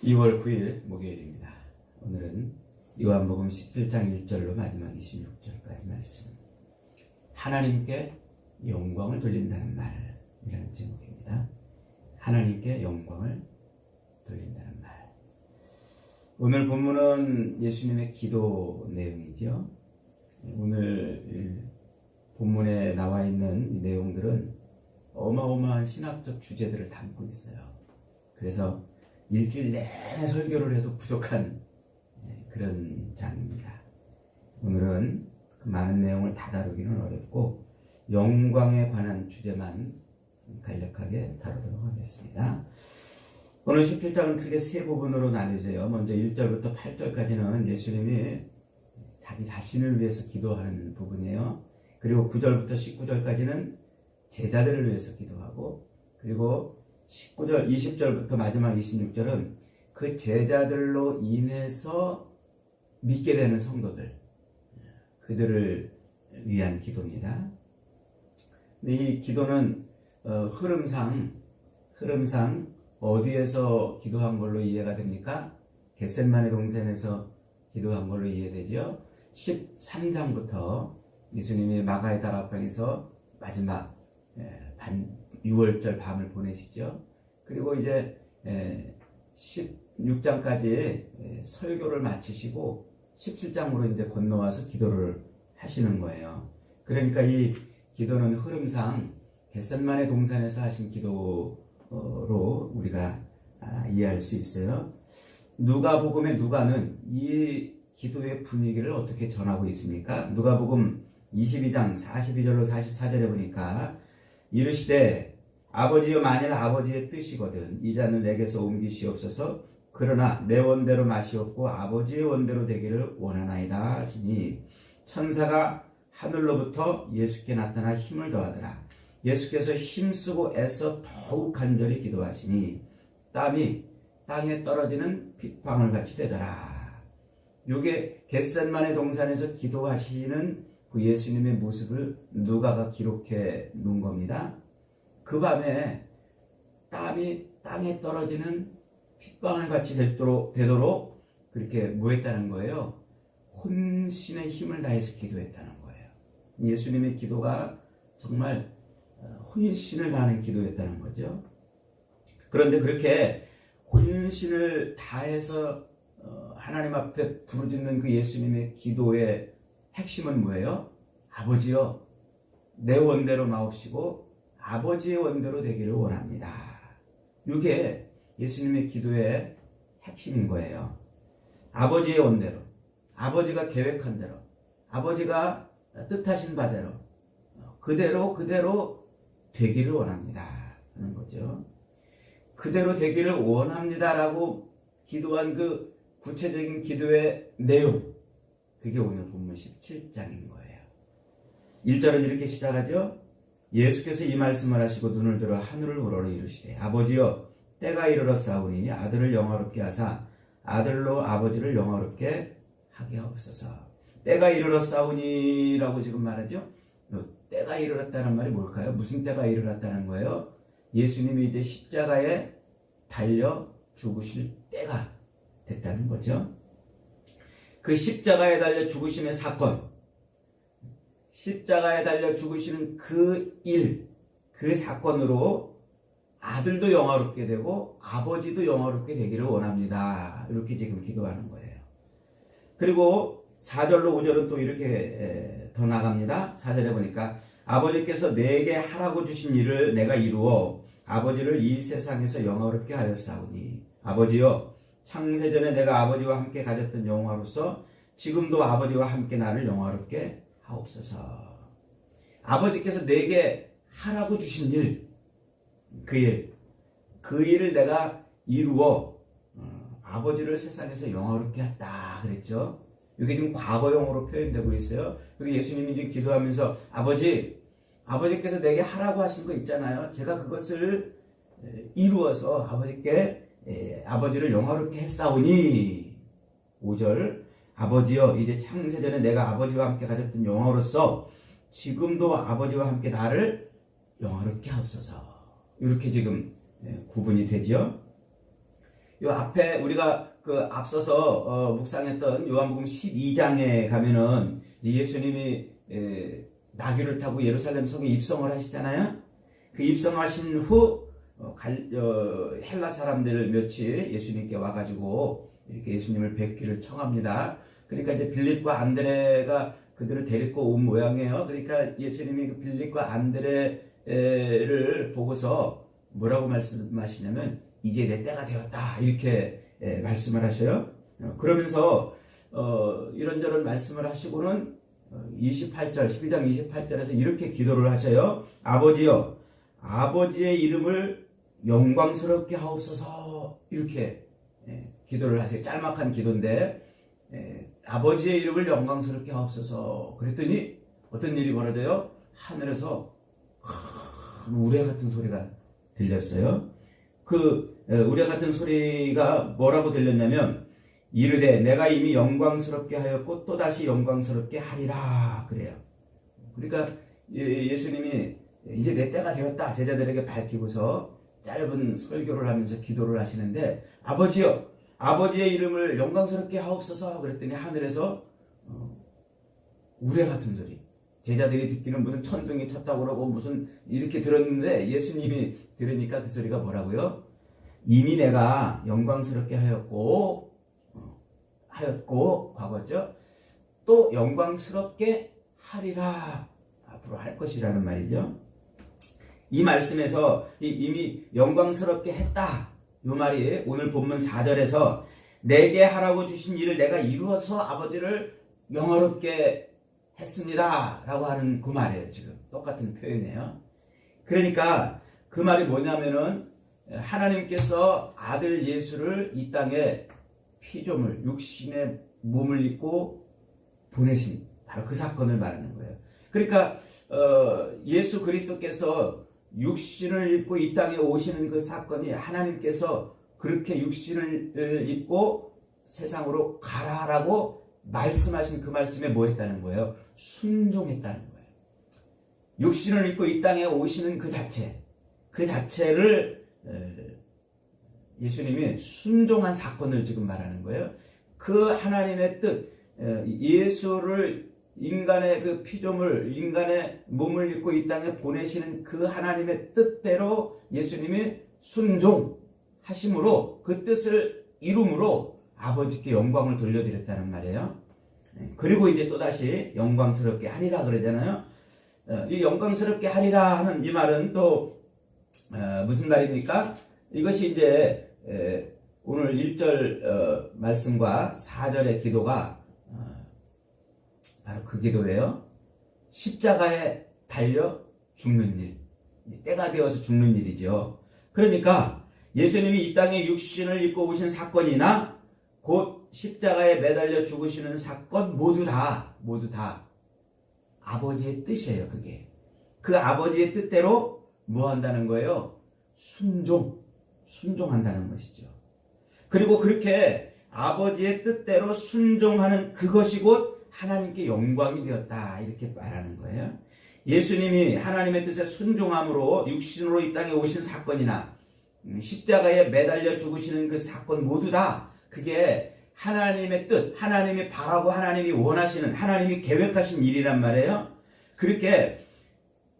2월 9일 목요일입니다. 오늘은 요한복음 17장 1절로 마지막 26절까지 말씀. 하나님께 영광을 돌린다는 말이라는 제목입니다. 하나님께 영광을 돌린다는 말. 오늘 본문은 예수님의 기도 내용이죠. 오늘 본문에 나와 있는 이 내용들은 어마어마한 신학적 주제들을 담고 있어요. 그래서 일주일 내내 설교를 해도 부족한 그런 장입니다. 오늘은 그 많은 내용을 다 다루기는 어렵고 영광에 관한 주제만 간략하게 다루도록 하겠습니다. 오늘 17장은 크게 세 부분으로 나뉘어져요. 먼저 1절부터 8절까지는 예수님이 자기 자신을 위해서 기도하는 부분이에요. 그리고 9절부터 19절까지는 제자들을 위해서 기도하고, 그리고 19절, 20절부터 마지막 26절은 그 제자들로 인해서 믿게 되는 성도들, 그들을 위한 기도입니다. 근데 이 기도는 흐름상 어디에서 기도한 걸로 이해가 됩니까? 겟셋마네 동산에서 기도한 걸로 이해되죠. 13장부터 예수님이 마가의 다락방에서 마지막 6월절 밤을 보내시죠. 그리고 이제 16장까지 설교를 마치시고 17장으로 이제 건너와서 기도를 하시는 거예요. 그러니까 이 기도는 흐름상 겟셋마네 동산에서 하신 기도로 우리가 이해할 수 있어요. 누가복음의 누가는 이 기도의 분위기를 어떻게 전하고 있습니까? 누가복음 22장 42절로 44절에 보니까 이르시되 아버지여, 만일 아버지의 뜻이거든 이 잔을 내게서 옮기시옵소서. 그러나 내 원대로 마시옵고 아버지의 원대로 되기를 원하나이다 하시니 천사가 하늘로부터 예수께 나타나 힘을 더하더라. 예수께서 힘쓰고 애써 더욱 간절히 기도하시니 땀이 땅에 떨어지는 핏방울 같이 되더라. 이게 겟셋마네 동산에서 기도하시는 그 예수님의 모습을 누가가 기록해 놓은 겁니다. 그 밤에 땀이 땅에 떨어지는 핏방울 같이 되도록 그렇게 뭐 했다는 거예요? 혼신의 힘을 다해서 기도했다는 거예요. 예수님의 기도가 정말 혼신을 다하는 기도였다는 거죠. 그런데 그렇게 혼신을 다해서 하나님 앞에 부르짖는 그 예수님의 기도의 핵심은 뭐예요? 아버지여, 내 원대로 마옵시고 아버지의 원대로 되기를 원합니다. 이게 예수님의 기도의 핵심인 거예요. 아버지의 원대로, 아버지가 계획한 대로, 아버지가 뜻하신 바대로 그대로 되기를 원합니다 하는 거죠. 그대로 되기를 원합니다라고 기도한 그 구체적인 기도의 내용, 그게 오늘 본문 17장인 거예요. 1절은 이렇게 시작하죠. 예수께서 이 말씀을 하시고 눈을 들어 하늘을 우러러 이르시되 아버지여, 때가 이르렀사오니 아들을 영화롭게 하사 아들로 아버지를 영화롭게 하게 하옵소서. 때가 이르렀사오니라고 지금 말하죠. 때가 이르렀다는 말이 뭘까요? 무슨 때가 이르렀다는 거예요? 예수님이 이제 십자가에 달려 죽으실 때가 됐다는 거죠. 그 십자가에 달려 죽으심의 사건, 십자가에 달려 죽으시는 그 일, 그 사건으로 아들도 영화롭게 되고 아버지도 영화롭게 되기를 원합니다. 이렇게 지금 기도하는 거예요. 그리고 4절로 5절은 또 이렇게 더 나갑니다. 4절에 보니까 아버지께서 내게 하라고 주신 일을 내가 이루어 아버지를 이 세상에서 영화롭게 하였사오니 아버지여, 창세전에 내가 아버지와 함께 가졌던 영화로서 지금도 아버지와 함께 나를 영화롭게 하옵소서. 아버지께서 내게 하라고 주신 일, 그 일을 내가 이루어 아버지를 세상에서 영화롭게 했다 그랬죠. 이게 지금 과거형으로 표현되고 있어요. 그리고 예수님이 지금 기도하면서 아버지께서 내게 하라고 하신 거 있잖아요. 제가 그것을 이루어서 아버지를 영화롭게 했사오니. 5절 아버지여, 이제 창세전에 내가 아버지와 함께 가졌던 영화로서 지금도 아버지와 함께 나를 영화롭게 하옵소서. 이렇게 지금 구분이 되지요. 요 앞에 우리가 그 앞서서 묵상했던 요한복음 12장에 가면은 예수님이 나귀를 타고 예루살렘 성에 입성을 하시잖아요. 그 입성하신 후 헬라 사람들 몇이 예수님께 와가지고 이렇게 예수님을 뵙기를 청합니다. 그러니까 이제 빌립과 안드레가 그들을 데리고 온 모양이에요. 그러니까 예수님이 그 빌립과 안드레를 보고서 뭐라고 말씀하시냐면 이제 내 때가 되었다 이렇게 말씀을 하셔요. 그러면서 이런저런 말씀을 하시고는 28절 12장 28절에서 이렇게 기도를 하셔요. 아버지여 아버지의 이름을 영광스럽게 하옵소서 이렇게 기도를 하세요. 짤막한 기도인데 아버지의 이름을 영광스럽게 하옵소서 그랬더니 어떤 일이 벌어져요? 하늘에서 큰 우레 같은 소리가 들렸어요. 그 우레 같은 소리가 뭐라고 들렸냐면 이르되 내가 이미 영광스럽게 하였고 또다시 영광스럽게 하리라 그래요. 그러니까 예수님이 이제 내 때가 되었다 제자들에게 밝히고서 짧은 설교를 하면서 기도를 하시는데 아버지여 아버지의 이름을 영광스럽게 하옵소서 그랬더니 하늘에서 우레 같은 소리 제자들이 듣기는 무슨 천둥이 쳤다고 그러고 무슨 이렇게 들었는데 예수님이 들으니까 그 소리가 뭐라고요? 이미 내가 영광스럽게 하였고 과거죠. 또 영광스럽게 하리라 앞으로 할 것이라는 말이죠. 이 말씀에서 이미 영광스럽게 했다 이 말이 오늘 본문 4절에서 내게 하라고 주신 일을 내가 이루어서 아버지를 영화롭게 했습니다 라고 하는 그 말이에요. 지금 똑같은 표현이에요. 그러니까 그 말이 뭐냐면은 하나님께서 아들 예수를 이 땅에 피조물 육신의 몸을 입고 보내신 바로 그 사건을 말하는 거예요. 그러니까 예수 그리스도께서 육신을 입고 이 땅에 오시는 그 사건이 하나님께서 그렇게 육신을 입고 세상으로 가라라고 말씀하신 그 말씀에 뭐 했다는 거예요? 순종했다는 거예요. 육신을 입고 이 땅에 오시는 그 자체를 예수님이 순종한 사건을 지금 말하는 거예요. 그 하나님의 뜻, 예수를 인간의 그 피조물, 인간의 몸을 입고 이 땅에 보내시는 그 하나님의 뜻대로 예수님이 순종하심으로 그 뜻을 이룸으로 아버지께 영광을 돌려드렸다는 말이에요. 그리고 이제 또다시 영광스럽게 하리라 그러잖아요. 이 영광스럽게 하리라 하는 이 말은 또 무슨 말입니까? 이것이 이제 오늘 1절 말씀과 4절의 기도가 바로 그 기도예요. 십자가에 달려 죽는 일, 때가 되어서 죽는 일이죠. 그러니까 예수님이 이 땅에 육신을 입고 오신 사건이나 곧 십자가에 매달려 죽으시는 사건 모두 다 아버지의 뜻이에요. 그게 그 아버지의 뜻대로 뭐 한다는 거예요? 순종한다는 것이죠. 그리고 그렇게 아버지의 뜻대로 순종하는 그것이 곧 하나님께 영광이 되었다 이렇게 말하는 거예요. 예수님이 하나님의 뜻에 순종함으로 육신으로 이 땅에 오신 사건이나 십자가에 매달려 죽으시는 그 사건 모두 다 그게 하나님의 뜻, 하나님이 바라고 하나님이 원하시는 하나님이 계획하신 일이란 말이에요. 그렇게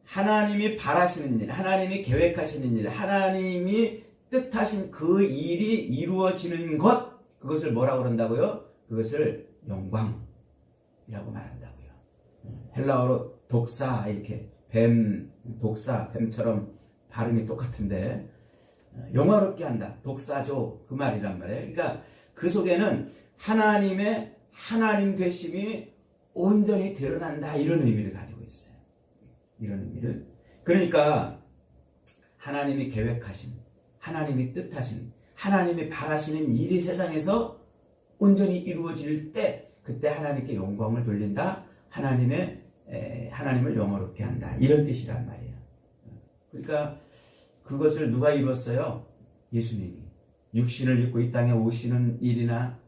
하나님이 바라시는 일, 하나님이 계획하시는 일, 하나님이 뜻하신 그 일이 이루어지는 것, 그것을 뭐라고 그런다고요? 그것을 영광이라고 말한다고요. 헬라어로 독사, 이렇게 독사, 뱀처럼 발음이 똑같은데 영화롭게 한다, 독사조 그 말이란 말이에요. 그러니까 그 속에는 하나님의 하나님 되심이 온전히 드러난다 이런 의미를 가지고 있어요. 이런 의미를. 그러니까 하나님이 계획하신, 하나님이 뜻하신, 하나님이 바라시는 일이 세상에서 온전히 이루어질 때 그때 하나님께 영광을 돌린다. 하나님을 영화롭게 한다. 이런 뜻이란 말이에요. 그러니까 그것을 누가 이루었어요? 예수님이. 육신을 입고 이 땅에 오시는 일이나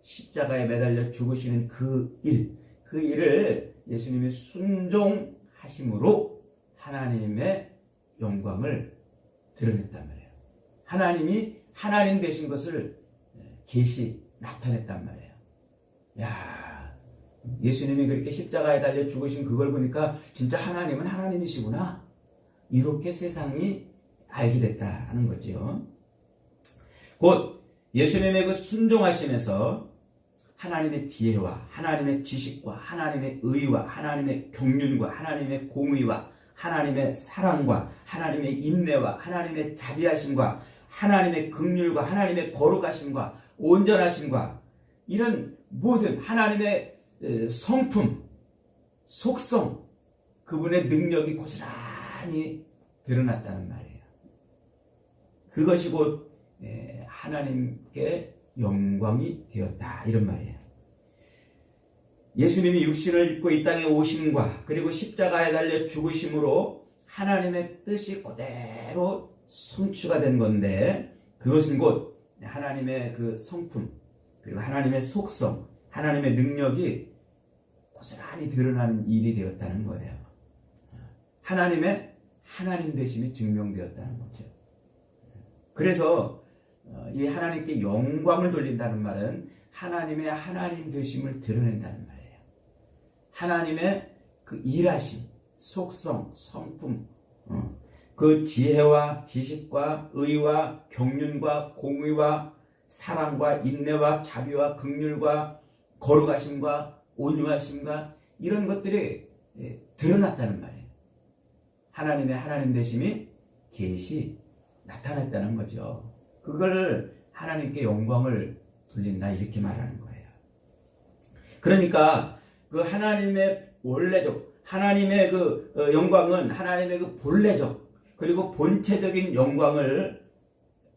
십자가에 매달려 죽으시는 그 일을 예수님이 순종하심으로 하나님의 영광을 드러냈단 말이에요. 하나님이 하나님 되신 것을 계시 나타냈단 말이에요. 야, 예수님이 그렇게 십자가에 달려 죽으신 그걸 보니까 진짜 하나님은 하나님이시구나. 이렇게 세상이 알게 됐다는 거죠. 곧 예수님의 그 순종하심에서 하나님의 지혜와 하나님의 지식과 하나님의 의와 하나님의 경륜과 하나님의 공의와 하나님의 사랑과 하나님의 인내와 하나님의 자비하심과 하나님의 긍휼과 하나님의 거룩하심과 온전하심과 이런 모든 하나님의 성품, 속성, 그분의 능력이 고스란히 드러났다는 말이에요. 그것이 곧 하나님께 영광이 되었다 이런 말이에요. 예수님이 육신을 입고 이 땅에 오심과 그리고 십자가에 달려 죽으심으로 하나님의 뜻이 그대로 성취가 된 건데 그것은 곧 하나님의 그 성품 그리고 하나님의 속성, 하나님의 능력이 고스란히 드러나는 일이 되었다는 거예요. 하나님의 하나님 되심이 증명되었다는 거죠. 그래서 이 하나님께 영광을 돌린다는 말은 하나님의 하나님 되심을 드러낸다는 말이에요. 하나님의 그 일하심, 속성, 성품, 그 지혜와 지식과 의와 경륜과 공의와 사랑과 인내와 자비와 긍휼과 거룩하심과 온유하심과 이런 것들이 드러났다는 말이에요. 하나님의 하나님 되심이 계시 나타났다는 거죠. 그걸 하나님께 영광을 돌린다 이렇게 말하는 거예요. 그러니까 그 하나님의 원래적 하나님의 그 영광은 하나님의 그 본래적 그리고 본체적인 영광을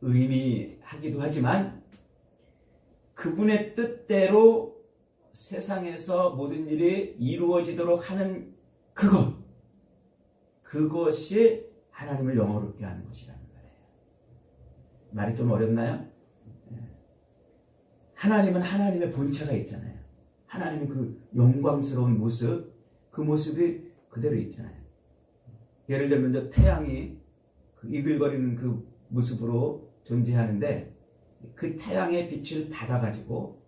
의미하기도 하지만 그분의 뜻대로 세상에서 모든 일이 이루어지도록 하는 그것이 하나님을 영화롭게 하는 것이라는 거예요. 말이 좀 어렵나요? 하나님은 하나님의 본체가 있잖아요. 하나님의 그 영광스러운 모습, 그 모습이 그대로 있잖아요. 예를 들면 태양이 그 이글거리는 그 모습으로 존재하는데 그 태양의 빛을 받아가지고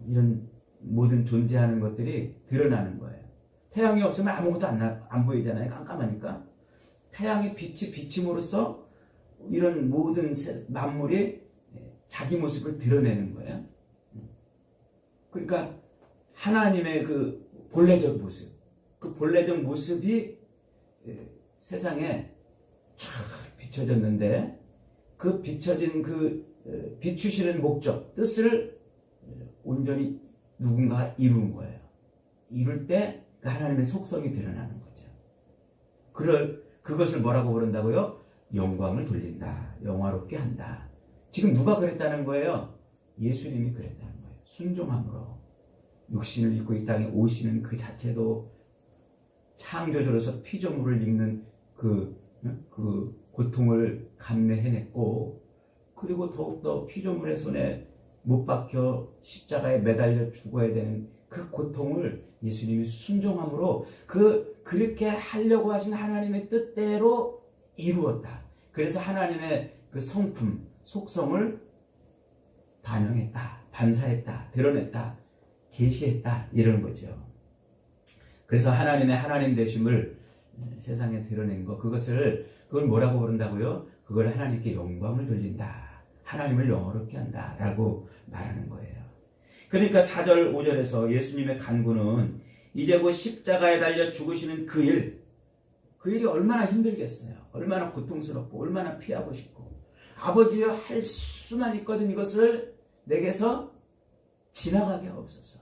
이런 모든 존재하는 것들이 드러나는 거예요. 태양이 없으면 아무것도 안 보이잖아요. 깜깜하니까. 태양의 빛이 비침으로써 이런 모든 만물이 자기 모습을 드러내는 거예요. 그러니까 하나님의 그 본래적 모습, 그 본래적 모습이 세상에 쫙 비춰졌는데 그 비춰진 그 비추시는 목적, 뜻을 온전히 누군가가 이룬 거예요. 이룰 때 그 하나님의 속성이 드러나는 거죠. 그것을 뭐라고 부른다고요? 영광을 돌린다. 영화롭게 한다. 지금 누가 그랬다는 거예요? 예수님이 그랬다는 거예요. 순종함으로. 육신을 입고 이 땅에 오시는 그 자체도 창조주로서 피조물을 입는 그 고통을 감내해냈고 그리고 더욱더 피조물의 손에 못 박혀 십자가에 매달려 죽어야 되는 그 고통을 예수님이 순종함으로 그렇게 하려고 하신 하나님의 뜻대로 이루었다. 그래서 하나님의 그 성품, 속성을 반영했다, 반사했다, 드러냈다, 계시했다 이런 거죠. 그래서 하나님의 하나님 되심을 세상에 드러낸 거 그걸 뭐라고 부른다고요? 그걸 하나님께 영광을 돌린다. 하나님을 영화롭게 한다 라고 말하는 거예요. 그러니까 4절 5절에서 예수님의 간구는 이제 곧 십자가에 달려 죽으시는 그 일이 얼마나 힘들겠어요. 얼마나 고통스럽고 얼마나 피하고 싶고 아버지여 할 수만 있거든 이것을 내게서 지나가게 하옵소서.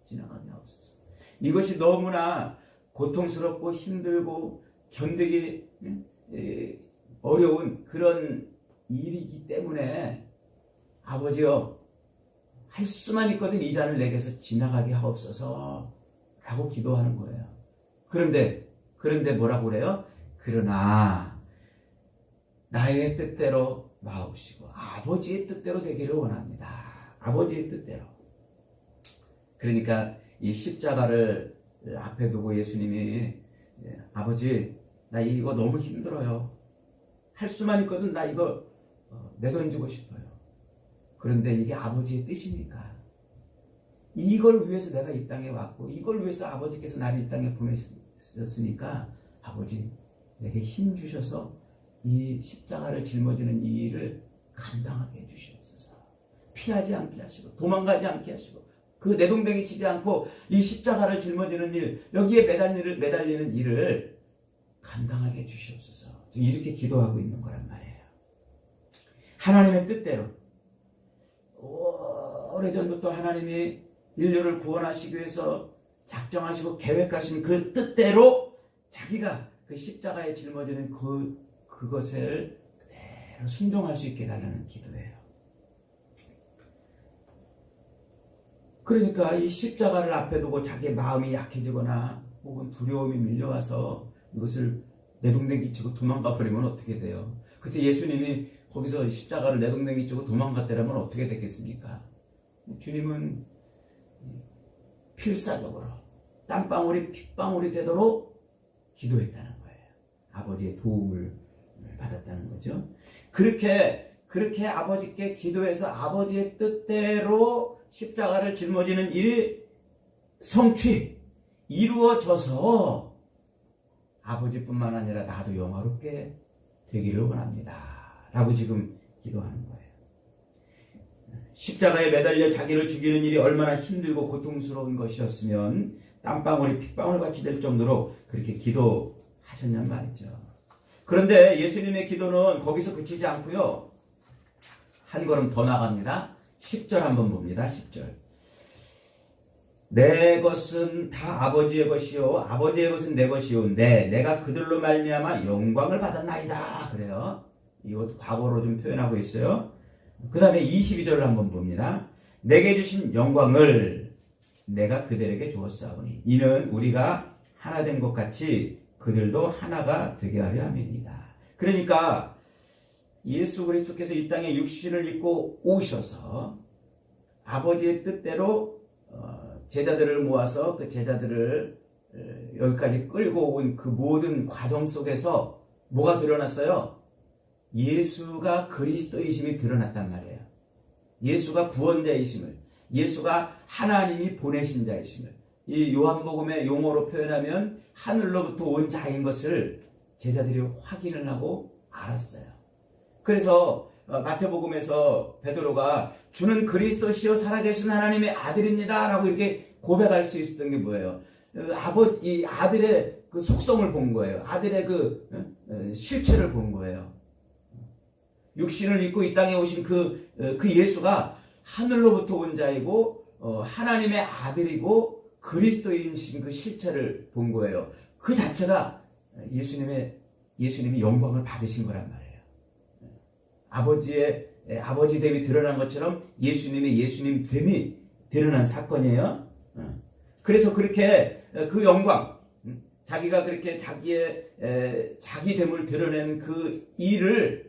지나가게 하옵소서. 이것이 너무나 고통스럽고 힘들고 견디기 어려운 그런 일이기 때문에 아버지여 할 수만 있거든 이 잔을 내게서 지나가게 하옵소서 라고 기도하는 거예요. 그런데 뭐라고 그래요? 그러나 나의 뜻대로 마옵시고 아버지의 뜻대로 되기를 원합니다. 아버지의 뜻대로. 그러니까 이 십자가를 앞에 두고 예수님이 아버지 나 이거 너무 힘들어요. 할 수만 있거든 나 이거 내던지고 싶어요. 그런데 이게 아버지의 뜻입니까? 이걸 위해서 내가 이 땅에 왔고 이걸 위해서 아버지께서 나를 이 땅에 보내셨으니까 아버지 내게 힘 주셔서 이 십자가를 짊어지는 이 일을 감당하게 해주시옵소서. 피하지 않게 하시고 도망가지 않게 하시고 그 내동댕이 치지 않고 이 십자가를 짊어지는 일, 여기에 매달리는 일을 감당하게 해주시옵소서. 이렇게 기도하고 있는 거란 말이에요. 하나님의 뜻대로 오래전부터 하나님이 인류를 구원하시기 위해서 작정하시고 계획하신 그 뜻대로 자기가 그 십자가에 짊어지는 그것을 그대로 순종할 수 있게 해달라는 기도예요. 그러니까 이 십자가를 앞에 두고 자기의 마음이 약해지거나 혹은 두려움이 밀려와서 이것을 내동댕이 치고 도망가 버리면 어떻게 돼요? 그때 예수님이 거기서 십자가를 내동댕이 치고 도망갔다면 어떻게 됐겠습니까? 주님은 필사적으로 땀방울이 핏방울이 되도록 기도했다는 거예요. 아버지의 도움을 받았다는 거죠. 그렇게 아버지께 기도해서 아버지의 뜻대로 십자가를 짊어지는 일이 이루어져서 아버지뿐만 아니라 나도 영화롭게 되기를 원합니다. 라고 지금 기도하는 거예요. 십자가에 매달려 자기를 죽이는 일이 얼마나 힘들고 고통스러운 것이었으면 땀방울이 핏방울같이 될 정도로 그렇게 기도하셨냔 말이죠. 그런데 예수님의 기도는 거기서 그치지 않고요. 한 걸음 더 나갑니다. 10절 한번 봅니다. 10절. 내 것은 다 아버지의 것이요 아버지의 것은 내 것이오인데 내가 그들로 말미암아 영광을 받았나이다. 그래요. 이것도 과거로 좀 표현하고 있어요. 그 다음에 22절을 한번 봅니다. 내게 주신 영광을 내가 그들에게 주었사오니 이는 우리가 하나 된 것 같이 그들도 하나가 되게 하려 함이니이다. 그러니까 예수 그리스도께서 이 땅에 육신을 입고 오셔서 아버지의 뜻대로 제자들을 모아서 그 제자들을 여기까지 끌고 온 그 모든 과정 속에서 뭐가 드러났어요? 예수가 그리스도이심이 드러났단 말이에요. 예수가 구원자이심을, 예수가 하나님이 보내신 자이심을, 이 요한복음의 용어로 표현하면 하늘로부터 온 자인 것을 제자들이 확인을 하고 알았어요. 그래서 마태복음에서 베드로가 주는 그리스도시요 살아계신 하나님의 아들입니다 라고 이렇게 고백할 수 있었던 게 뭐예요? 이 아들의 그 속성을 본 거예요. 아들의 그 실체를 본 거예요. 육신을 입고 이 땅에 오신 그 예수가 하늘로부터 온 자이고 하나님의 아들이고 그리스도인신 그 실체를 본 거예요. 그 자체가 예수님이 영광을 받으신 거란 말이에요. 아버지됨이 드러난 것처럼 예수님의 예수님됨이 드러난 사건이에요. 그래서 그렇게 그 영광, 자기가 그렇게 자기됨을 드러낸 그 일을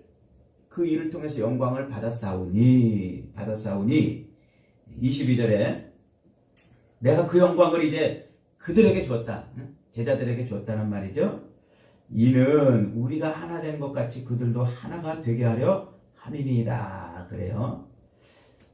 통해서 영광을 받았사오니 22절에 내가 그 영광을 이제 그들에게 주었다. 제자들에게 주었다는 말이죠. 이는 우리가 하나 된 것 같이 그들도 하나가 되게 하려 함이니이다. 그래요.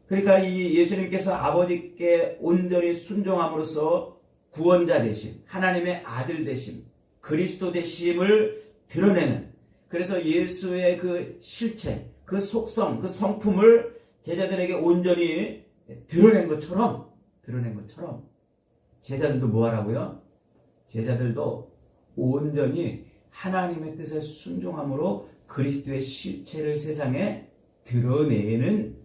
그러니까 이 예수님께서 아버지께 온전히 순종함으로써 구원자 되심, 하나님의 아들 되심, 그리스도 되심을 드러내는, 그래서 예수의 그 실체, 그 속성, 그 성품을 제자들에게 온전히 드러낸 것처럼 제자들도 뭐 하라고요? 제자들도 온전히 하나님의 뜻에 순종함으로 그리스도의 실체를 세상에 드러내는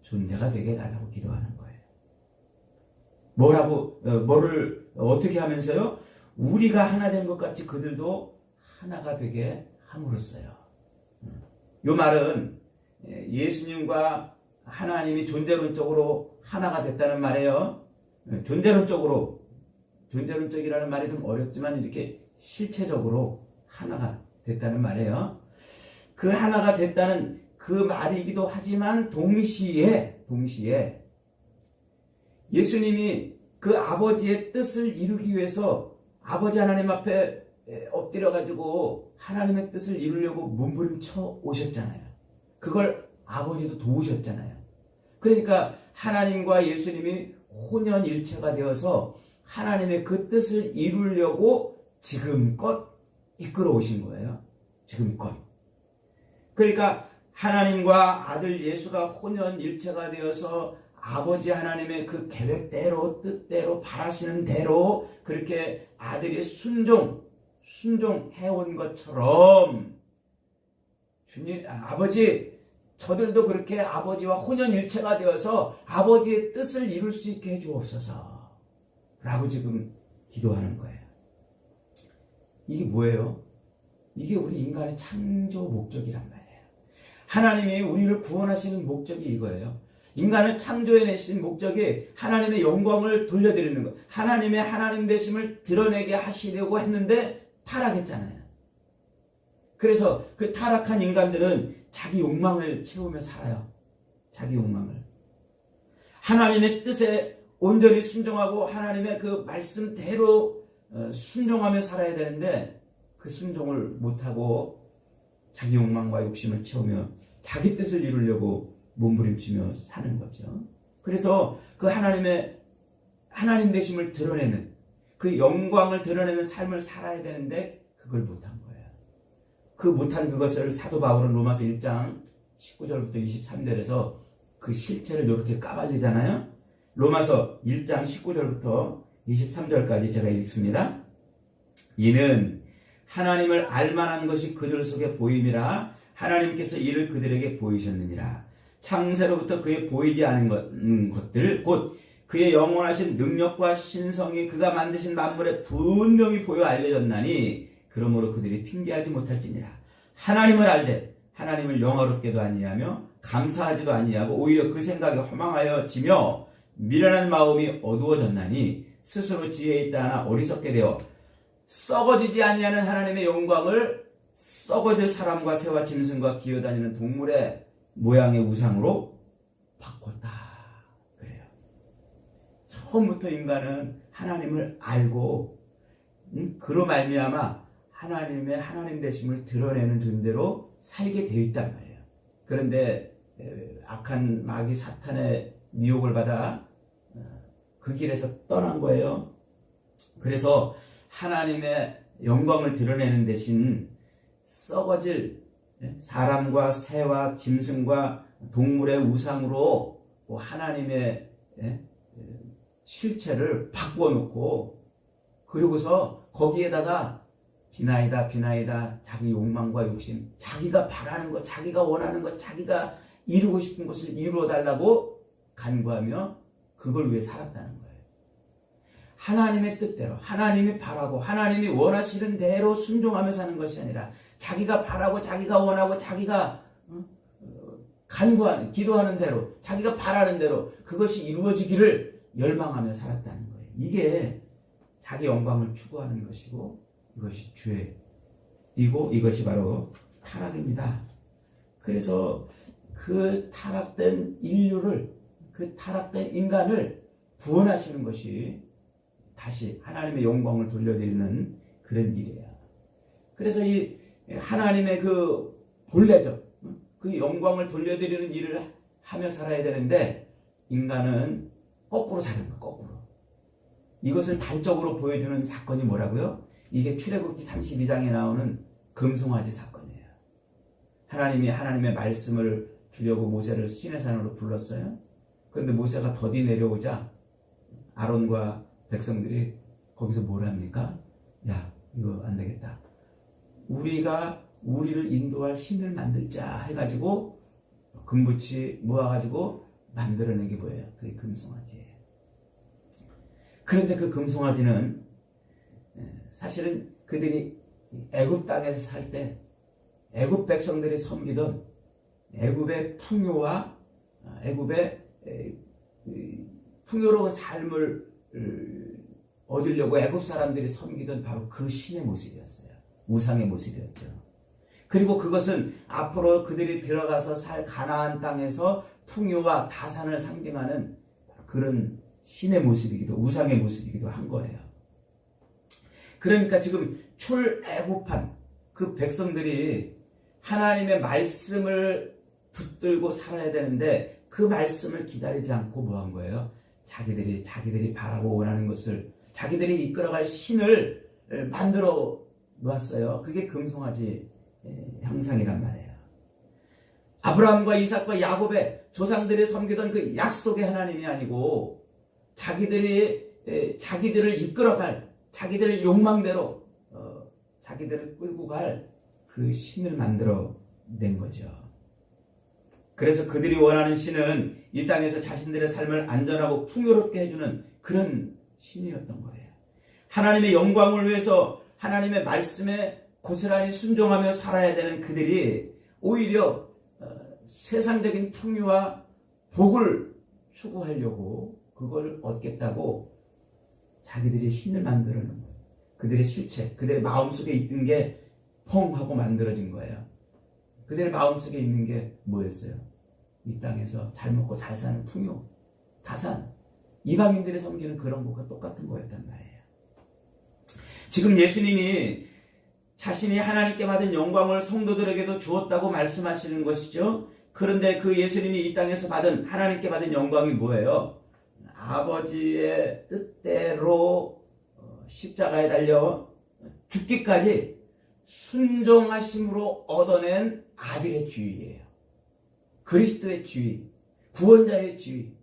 존재가 되게 해달라고 기도하는 거예요. 뭐를 어떻게 하면서요? 우리가 하나 된 것 같이 그들도 하나가 되게 함으로써요. 이 말은 예수님과 하나님이 존재론적으로 하나가 됐다는 말이에요. 존재론적이라는 말이 좀 어렵지만 이렇게 실체적으로 하나가 됐다는 말이에요. 그 하나가 됐다는 그 말이기도 하지만 동시에 예수님이 그 아버지의 뜻을 이루기 위해서 아버지 하나님 앞에 엎드려가지고 하나님의 뜻을 이루려고 몸부림쳐 오셨잖아요. 그걸 아버지도 도우셨잖아요. 그러니까 하나님과 예수님이 혼연일체가 되어서 하나님의 그 뜻을 이루려고 지금껏 이끌어 오신 거예요. 지금껏. 그러니까 하나님과 아들 예수가 혼연일체가 되어서 아버지 하나님의 그 계획대로 뜻대로 바라시는 대로 그렇게 아들이 순종해온 것처럼 주님, 아버지, 저들도 그렇게 아버지와 혼연일체가 되어서 아버지의 뜻을 이룰 수 있게 해주옵소서 라고 지금 기도하는 거예요. 이게 뭐예요? 이게 우리 인간의 창조 목적이란 말이에요. 하나님이 우리를 구원하시는 목적이 이거예요. 인간을 창조해내신 목적이 하나님의 영광을 돌려드리는 것, 하나님의 하나님 되심을 드러내게 하시려고 했는데 타락했잖아요. 그래서 그 타락한 인간들은 자기 욕망을 채우며 살아요. 자기 욕망을. 하나님의 뜻에 온전히 순종하고 하나님의 그 말씀대로 순종하며 살아야 되는데 그 순종을 못하고 자기 욕망과 욕심을 채우며 자기 뜻을 이루려고 몸부림치며 사는 거죠. 그래서 그 하나님 되심을 드러내는 그 영광을 드러내는 삶을 살아야 되는데 그걸 못한 거예요. 그 못한 그것을 사도 바울은 로마서 1장 19절부터 23절에서 그 실체를 이렇게 까발리잖아요. 로마서 1장 19절부터 23절까지 제가 읽습니다. 이는 하나님을 알만한 것이 그들 속에 보임이라 하나님께서 이를 그들에게 보이셨느니라. 창세로부터 그의 보이지 않은 것들 곧 그의 영원하신 능력과 신성이 그가 만드신 만물에 분명히 보여 알려졌나니 그러므로 그들이 핑계하지 못할지니라. 하나님을 알되 하나님을 영화롭게도 아니하며 감사하지도 아니하고 오히려 그 생각이 허망하여지며 미련한 마음이 어두워졌나니 스스로 지혜에 있다 하나 어리석게 되어 썩어지지 아니하는 하나님의 영광을 썩어질 사람과 새와 짐승과 기어다니는 동물의 모양의 우상으로 바꿨다. 그래요. 처음부터 인간은 하나님을 알고 그로 말미암아 하나님의 하나님 되심을 드러내는 존재로 살게 되어 있단 말이에요. 그런데 악한 마귀 사탄의 미혹을 받아 그 길에서 떠난 거예요. 그래서 하나님의 영광을 드러내는 대신 썩어질 사람과 새와 짐승과 동물의 우상으로 하나님의 실체를 바꿔놓고 그리고서 거기에다가 비나이다 자기 욕망과 욕심, 자기가 바라는 것, 자기가 원하는 것, 자기가 이루고 싶은 것을 이루어달라고 간구하며 그걸 위해 살았다는 거예요. 하나님의 뜻대로 하나님이 바라고 하나님이 원하시는 대로 순종하며 사는 것이 아니라 자기가 바라고 자기가 원하고 자기가 간구하는 기도하는 대로 자기가 바라는 대로 그것이 이루어지기를 열망하며 살았다는 거예요. 이게 자기 영광을 추구하는 것이고 이것이 죄이고 이것이 바로 타락입니다. 그래서 그 타락된 인류를 그 타락된 인간을 구원하시는 것이 다시 하나님의 영광을 돌려드리는 그런 일이에요. 그래서 이 하나님의 그 본래적 그 영광을 돌려드리는 일을 하며 살아야 되는데 인간은 거꾸로 사는 거예요. 거꾸로. 이것을 단적으로 보여주는 사건이 뭐라고요? 이게 출애굽기 32장에 나오는 금송아지 사건이에요. 하나님이 하나님의 말씀을 주려고 모세를 시내산으로 불렀어요. 그런데 모세가 더디 내려오자 아론과 백성들이 거기서 뭘 합니까? 야, 이거 안 되겠다. 우리가 우리를 인도할 신을 만들자 해가지고 금붙이 모아가지고 만들어낸 게 뭐예요? 그게 금송아지예요. 그런데 그 금송아지는 사실은 그들이 애굽 땅에서 살 때 애굽 백성들이 섬기던 애굽의 풍요와 애굽의 풍요로운 삶을 얻으려고 애굽 사람들이 섬기던 바로 그 신의 모습이었어요. 우상의 모습이었죠. 그리고 그것은 앞으로 그들이 들어가서 살 가나안 땅에서 풍요와 다산을 상징하는 그런 신의 모습이기도 우상의 모습이기도 한 거예요. 그러니까 지금 출애굽한 그 백성들이 하나님의 말씀을 붙들고 살아야 되는데 그 말씀을 기다리지 않고 뭐 한 거예요? 자기들이 바라고 원하는 것을 자기들이 이끌어갈 신을 만들어 놓았어요. 그게 금송아지 형상이란 말이에요. 아브라함과 이삭과 야곱의 조상들이 섬기던 그 약속의 하나님이 아니고 자기들을 이끌어갈 자기들 욕망대로 자기들을 끌고 갈 그 신을 만들어 낸 거죠. 그래서 그들이 원하는 신은 이 땅에서 자신들의 삶을 안전하고 풍요롭게 해주는 그런 신이었던 거예요. 하나님의 영광을 위해서 하나님의 말씀에 고스란히 순종하며 살아야 되는 그들이 오히려 세상적인 풍요와 복을 추구하려고 그걸 얻겠다고 자기들이 신을 만들어 놓은 거예요. 그들의 실체, 그들의 마음속에 있던 게 펑 하고 만들어진 거예요. 그들의 마음속에 있는 게 뭐였어요? 이 땅에서 잘 먹고 잘 사는 풍요, 다산, 이방인들이 섬기는 그런 것과 똑같은 거였단 말이에요. 지금 예수님이 자신이 하나님께 받은 영광을 성도들에게도 주었다고 말씀하시는 것이죠. 그런데 그 예수님이 이 땅에서 하나님께 받은 영광이 뭐예요? 아버지의 뜻대로 십자가에 달려 죽기까지 순종하심으로 얻어낸 아들의 지위예요. 그리스도의 지위, 구원자의 지위,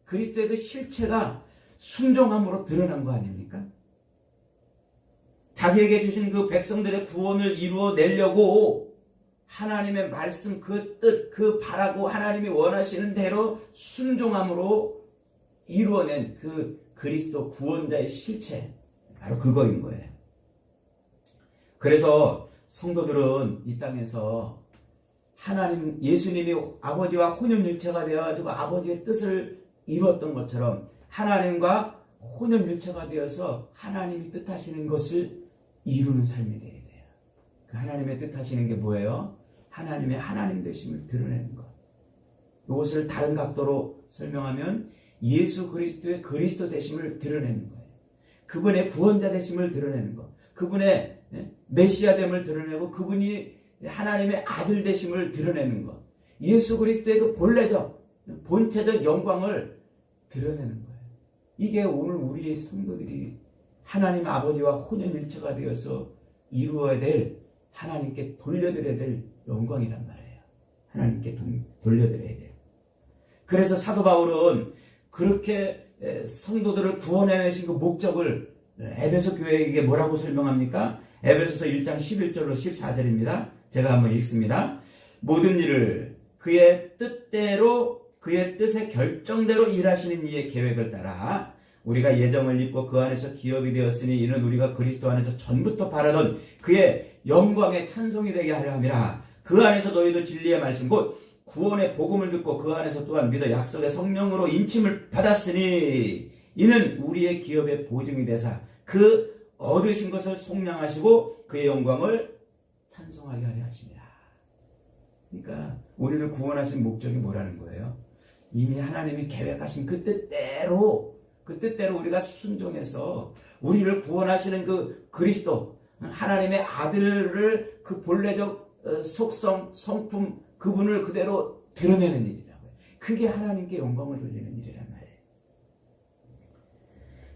그리스도의 그 실체가 순종함으로 드러난 거 아닙니까? 자기에게 주신 그 백성들의 구원을 이루어내려고 하나님의 말씀, 그 뜻, 그 바라고 하나님이 원하시는 대로 순종함으로 이루어낸 그 그리스도 구원자의 실체, 바로 그거인 거예요. 그래서 성도들은 이 땅에서 예수님이 아버지와 혼연일체가 되어가지고 아버지의 뜻을 이루었던 것처럼 하나님과 혼연일체가 되어서 하나님이 뜻하시는 것을 이루는 삶이 되어야 돼요. 그 하나님의 뜻하시는 게 뭐예요? 하나님의 하나님 되심을 드러내는 것. 이것을 다른 각도로 설명하면 예수 그리스도의 그리스도 되심을 드러내는 거예요. 그분의 구원자 되심을 드러내는 것. 그분의 메시아됨을 드러내고 그분이 하나님의 아들 되심을 드러내는 것. 예수 그리스도의 그 본체적 영광을 드러내는 거예요. 이게 오늘 우리의 성도들이 하나님 아버지와 혼연일체가 되어서 이루어야 될, 하나님께 돌려드려야 될 영광이란 말이에요. 하나님께 돌려드려야 돼요. 그래서 사도 바울은 그렇게 성도들을 구원해내신 그 목적을 에베소 교회에게 뭐라고 설명합니까? 에베소서 1장 11절로 14절입니다. 제가 한번 읽습니다. 모든 일을 그의 뜻대로 그의 뜻의 결정대로 일하시는 이의 계획을 따라 우리가 예정을 입고 그 안에서 기업이 되었으니 이는 우리가 그리스도 안에서 전부터 바라던 그의 영광의 찬송이 되게 하려 함이라. 그 안에서 너희도 진리의 말씀 곧 구원의 복음을 듣고 그 안에서 또한 믿어 약속의 성령으로 인침을 받았으니 이는 우리의 기업의 보증이 되사 그 얻으신 것을 속량하시고 그의 영광을 찬송하게 하려 하시니라. 그러니까 우리를 구원하신 목적이 뭐라는 거예요? 이미 하나님이 계획하신 그 뜻대로 우리가 순종해서 우리를 구원하시는 그 그리스도 하나님의 아들을 그 본래적 속성, 성품 그분을 그대로 드러내는 일이라고요. 그게 하나님께 영광을 돌리는 일이란 말이에요.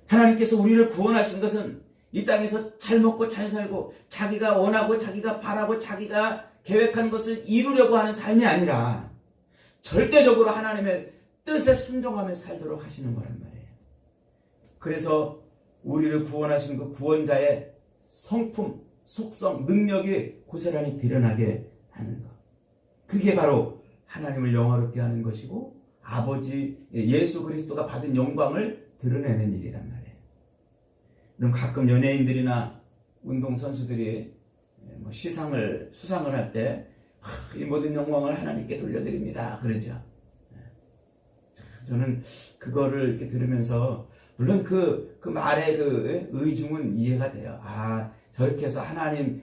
하나님께서 우리를 구원하신 것은 이 땅에서 잘 먹고 잘 살고 자기가 원하고 자기가 바라고 자기가 계획한 것을 이루려고 하는 삶이 아니라 절대적으로 하나님의 뜻에 순종하며 살도록 하시는 거란 말이에요. 그래서 우리를 구원하신 그 구원자의 성품, 속성, 능력이 고스란히 드러나게 하는 것. 그게 바로 하나님을 영화롭게 하는 것이고 아버지 예수 그리스도가 받은 영광을 드러내는 일이란 말이에요. 그럼 가끔 연예인들이나 운동선수들이 수상을 할 때 이 모든 영광을 하나님께 돌려드립니다. 그러죠. 저는 그거를 이렇게 들으면서 물론 그 말의 그 의중은 이해가 돼요. 저렇게 해서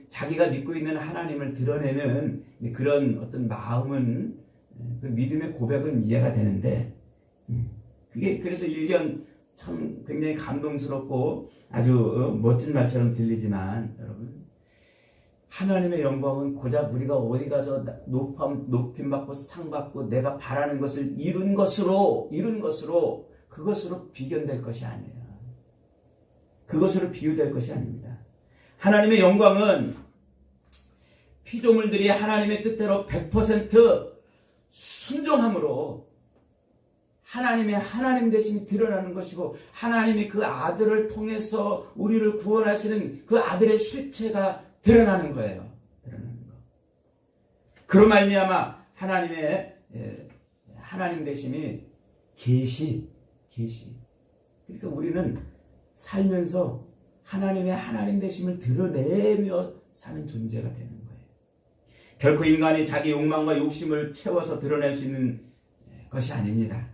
자기가 믿고 있는 하나님을 드러내는 그런 어떤 마음은, 그 믿음의 고백은 이해가 되는데, 그게 그래서 일견 참 굉장히 감동스럽고 아주 멋진 말처럼 들리지만, 여러분, 하나님의 영광은 고작 우리가 어디 가서 높임받고 상받고 내가 바라는 것을 이룬 것으로 그것으로 비견될 것이 아니에요. 그것으로 비유될 것이 아닙니다. 하나님의 영광은 피조물들이 하나님의 뜻대로 100% 순종함으로 하나님의 하나님 되심이 드러나는 것이고, 하나님이 그 아들을 통해서 우리를 구원하시는 그 아들의 실체가 드러나는 거예요. 드러나는 거. 그로 말미암아 하나님의 하나님 되심이 계시. 그러니까 우리는 살면서 하나님의 하나님 되심을 드러내며 사는 존재가 되는 거예요. 결코 인간이 자기 욕망과 욕심을 채워서 드러낼 수 있는 것이 아닙니다.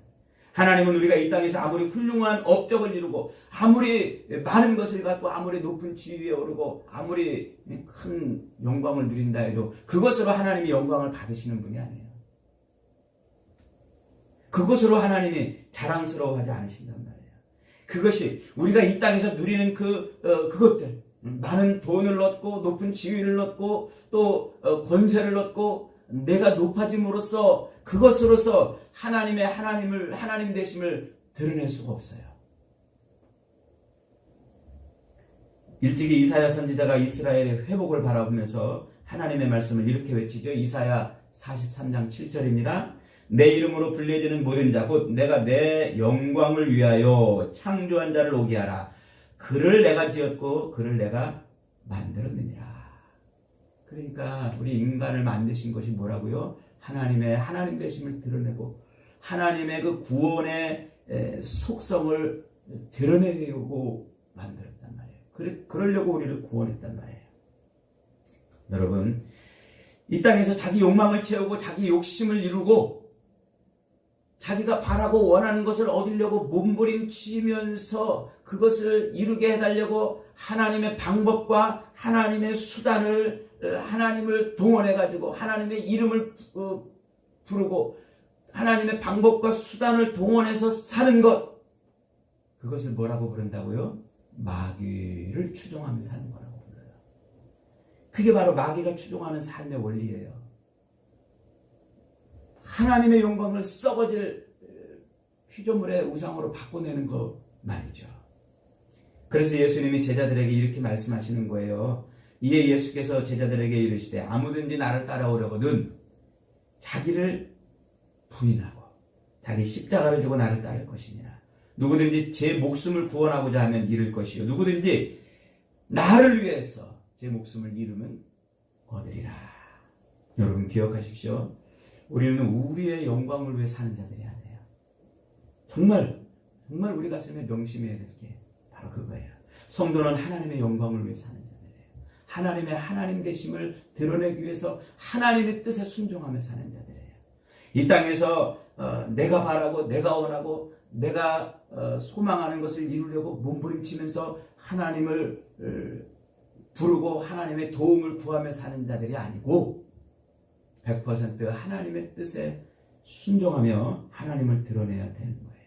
하나님은 우리가 이 땅에서 아무리 훌륭한 업적을 이루고 아무리 많은 것을 갖고 아무리 높은 지위에 오르고 아무리 큰 영광을 누린다 해도 그것으로 하나님이 영광을 받으시는 분이 아니에요. 그것으로 하나님이 자랑스러워하지 않으신단 말이에요. 그것이 우리가 이 땅에서 누리는 그것들, 많은 돈을 얻고 높은 지위를 얻고 또 권세를 얻고 내가 높아짐으로써 그것으로서 하나님 되심을 드러낼 수가 없어요. 일찍이 이사야 선지자가 이스라엘의 회복을 바라보면서 하나님의 말씀을 이렇게 외치죠. 이사야 43장 7절입니다. 내 이름으로 불려지는 모든 자 곧 내가 내 영광을 위하여 창조한 자를 오게 하라. 그를 내가 지었고 그를 내가 만들었느니라. 그러니까 우리 인간을 만드신 것이 뭐라고요? 하나님의 하나님 되심을 드러내고 하나님의 그 구원의 속성을 드러내려고 만들었단 말이에요. 그러려고 우리를 구원했단 말이에요. 여러분, 이 땅에서 자기 욕망을 채우고 자기 욕심을 이루고 자기가 바라고 원하는 것을 얻으려고 몸부림치면서 그것을 이루게 해달라고 하나님의 방법과 하나님의 수단을 하나님을 동원해가지고 하나님의 이름을 부르고 하나님의 방법과 수단을 동원해서 사는 것, 그것을 뭐라고 부른다고요? 마귀를 추종하며 사는 거라고 불러요. 그게 바로 마귀가 추종하는 삶의 원리예요. 하나님의 영광을 썩어질 피조물의 우상으로 바꿔내는 거 말이죠. 그래서 예수님이 제자들에게 이렇게 말씀하시는 거예요. 이에 예수께서 제자들에게 이르시되 아무든지 나를 따라오려거든 자기를 부인하고 자기 십자가를 지고 나를 따를 것이니라. 누구든지 제 목숨을 구원하고자 하면 잃을 것이요 누구든지 나를 위해서 제 목숨을 잃으면 얻으리라. 여러분 기억하십시오. 우리는 우리의 영광을 위해 사는 자들이 아니에요. 정말 우리 가슴에 명심해야 될 게 바로 그거예요. 성도는 하나님의 영광을 위해 사는 자들이에요. 하나님의 하나님 되심을 드러내기 위해서 하나님의 뜻에 순종하며 사는 자들이에요. 이 땅에서 내가 바라고 내가 원하고 내가 소망하는 것을 이루려고 몸부림치면서 하나님을 부르고 하나님의 도움을 구하며 사는 자들이 아니고 100% 하나님의 뜻에 순종하며 하나님을 드러내야 되는 거예요.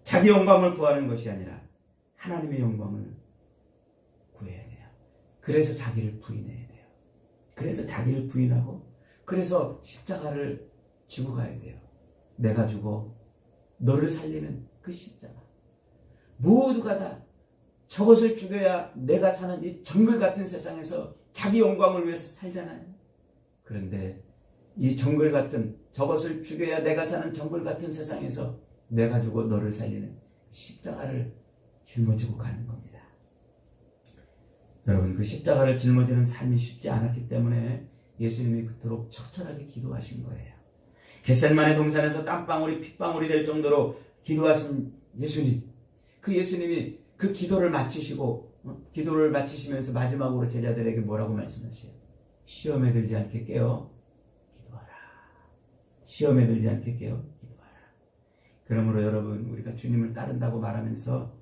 자기 영광을 구하는 것이 아니라 하나님의 영광을 구해야 돼요. 그래서 자기를 부인해야 돼요. 그래서 자기를 부인하고 그래서 십자가를 지고 가야 돼요. 내가 죽어 너를 살리는 그 십자가. 모두가 다 저것을 죽여야 내가 사는 이 정글 같은 세상에서 자기 영광을 위해서 살잖아요. 그런데 이 정글 같은 저것을 죽여야 내가 사는 정글 같은 세상에서 내가 죽어 너를 살리는 십자가를 짊어지고 가는 겁니다. 여러분 그 십자가를 짊어지는 삶이 쉽지 않았기 때문에 예수님이 그토록 처절하게 기도하신 거예요. 겟세마네 동산에서 땀방울이 핏방울이 될 정도로 기도하신 예수님, 그 예수님이 그 기도를 기도를 마치시면서 마지막으로 제자들에게 뭐라고 말씀하세요? 시험에 들지 않게 깨어 기도하라. 시험에 들지 않게 깨어 기도하라. 그러므로 여러분 우리가 주님을 따른다고 말하면서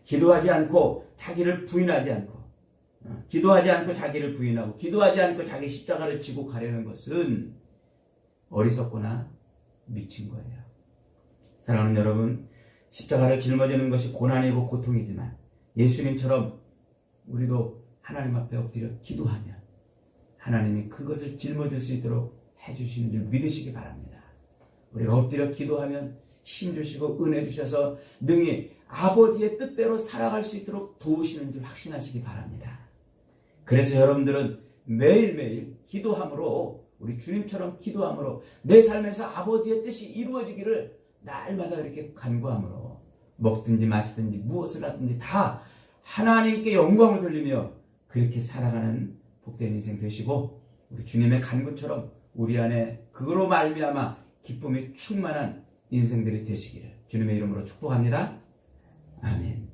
기도하지 않고 자기를 부인하지 않고 기도하지 않고 자기를 부인하고 기도하지 않고 자기 십자가를 지고 가려는 것은 어리석거나 미친 거예요. 사랑하는 여러분, 십자가를 짊어지는 것이 고난이고 고통이지만 예수님처럼 우리도 하나님 앞에 엎드려 기도하면 하나님이 그것을 짊어질 수 있도록 해주시는 줄 믿으시기 바랍니다. 우리가 엎드려 기도하면 힘 주시고 은혜 주셔서 능히 아버지의 뜻대로 살아갈 수 있도록 도우시는 줄 확신하시기 바랍니다. 그래서 여러분들은 매일매일 기도함으로, 우리 주님처럼 기도함으로 내 삶에서 아버지의 뜻이 이루어지기를 날마다 이렇게 간구함으로 먹든지 마시든지 무엇을 하든지 다 하나님께 영광을 돌리며 그렇게 살아가는 복된 인생 되시고, 우리 주님의 간구처럼 우리 안에 그거로 말미암아 기쁨이 충만한 인생들이 되시기를 주님의 이름으로 축복합니다. 아멘.